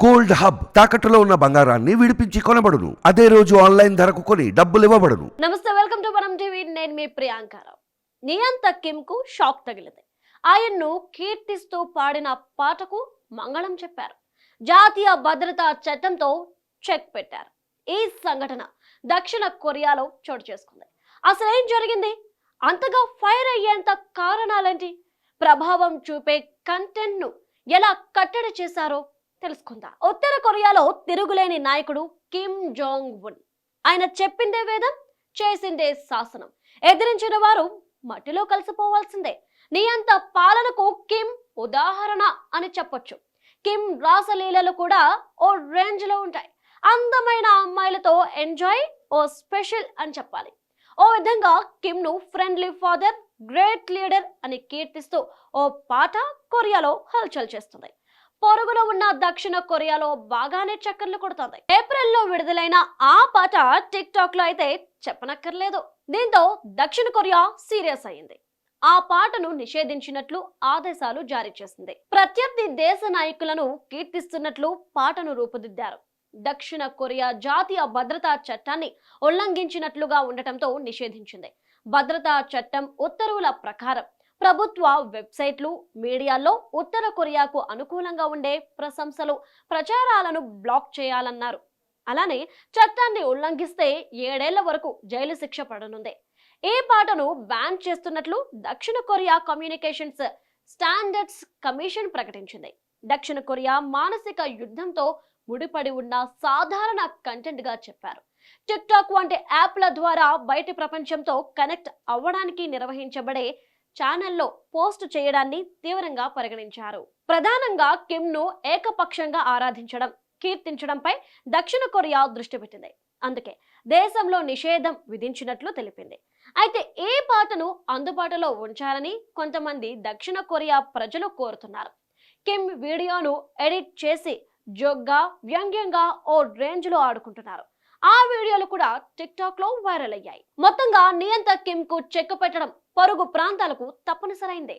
Gold hub తాకట్టులో ఉన్న బంగారాన్ని విడిపించి కొనబడును. అదే రోజు ఆన్లైన్ ధరకు కొని డబ్బులు ఇవ్వబడును. నమస్తే, వెల్కమ్ టు మనం టీవీ. నేను మీ ప్రియాంకారావు. నియంత కిమ్ కు షాక్ తగిలింది. ఆయన్ను కీర్తిస్తూ పాడిన పాటకు మంగళం చెప్పారు. జాతీయ భద్రతా చట్టంతో చెక్ పెట్టారు. ఈ సంఘటన దక్షిణ కొరియాలో చోటు చేసుకుంది. అసలేం జరిగింది? అంతగా ఫైర్ అయ్యేంత కారణాలేంటి? ప్రభావం చూపే కంటెంట్ ను ఎలా కట్టడి చేశారో తెలుసుకుందాం. ఉత్తర కొరియాలో తిరుగులేని నాయకుడు కిమ్ జాంగ్ ఉన్. ఆయన చెప్పిందే వేదం, చేసిందే శాసనం. ఎదిరించిన వారు మట్టిలో కలిసిపోవాల్సిందే. నియంత పాలనకు కిమ్ ఉదాహరణ అని చెప్పొచ్చు. కిమ్ రాసలీలలు కూడా ఓ రేంజ్ లో ఉంటాయి. అందమైన అమ్మాయిలతో ఎంజాయ్ ఓ స్పెషల్ అని చెప్పాలి. ఓ విధంగా కిమ్ ను ఫ్రెండ్లీ ఫాదర్, గ్రేట్ లీడర్ అని కీర్తిస్తూ ఓ పాట కొరియాలో హల్చల్ చేస్తుంది. పొరుగులో ఉన్న దక్షిణ కొరియాలో బాగానే చక్కర్లు కొడుతోంది. ఏప్రిల్లో విడుదలైన ఆ పాట టిక్ టాక్ లో అయితే చెప్పనక్కర్లేదు. దీంతో దక్షిణ కొరియా సీరియస్ అయింది. ఆ పాటను నిషేధించినట్లు ఆదేశాలు జారీ చేసింది. ప్రత్యర్థి దేశ నాయకులను కీర్తిస్తున్నట్లు పాటను రూపుదిద్దారు. దక్షిణ కొరియా జాతీయ భద్రతా చట్టాన్ని ఉల్లంఘించినట్లుగా ఉండటంతో నిషేధించింది. భద్రతా చట్టం ఉత్తర్వుల ప్రకారం ప్రభుత్వ వెబ్సైట్లు, మీడియాల్లో ఉత్తర కొరియాకు అనుకూలంగా ఉండే ప్రశంసలు, ప్రచారాలను బ్లాక్ చేయాలన్నారు. అలానే చట్టాన్ని ఉల్లంఘిస్తే 7 ఏళ్ల వరకు జైలు శిక్ష పడనుంది. ఈ పాటను బ్యాన్ చేస్తున్నట్లు దక్షిణ కొరియా కమ్యూనికేషన్స్ స్టాండర్డ్స్ కమిషన్ ప్రకటించింది. దక్షిణ కొరియా మానసిక యుద్ధంతో ముడిపడి ఉన్న సాధారణ కంటెంట్ గా చెప్పారు. టిక్ టాక్ వంటి యాప్ల ద్వారా బయటి ప్రపంచంతో కనెక్ట్ అవ్వడానికి నిర్వహించబడే ఛానల్లో పోస్ట్ చేయడాన్ని తీవ్రంగా పరిగణించారు. ప్రధానంగా కిమ్ ను ఏకపక్షంగా ఆరాధించడం, కీర్తించడంపై దక్షిణ కొరియా దృష్టి పెట్టింది. అందుకే దేశంలో నిషేధం విధించినట్లు తెలిపింది. అయితే ఈ పాటను అందుబాటులో ఉంచాలని కొంతమంది దక్షిణ కొరియా ప్రజలు కోరుతున్నారు. కిమ్ వీడియోను ఎడిట్ చేసి జోక్గా, వ్యంగ్యంగా ఓ రేంజ్ లో ఆడుకుంటున్నారు. ఆ వీడియోలు కూడా టిక్ టాక్ లో వైరల్ అయ్యాయి. మొత్తంగా నియంత కిమ్ కు చెక్ పెట్టడం పొరుగు ప్రాంతాలకు తప్పనిసరైందే.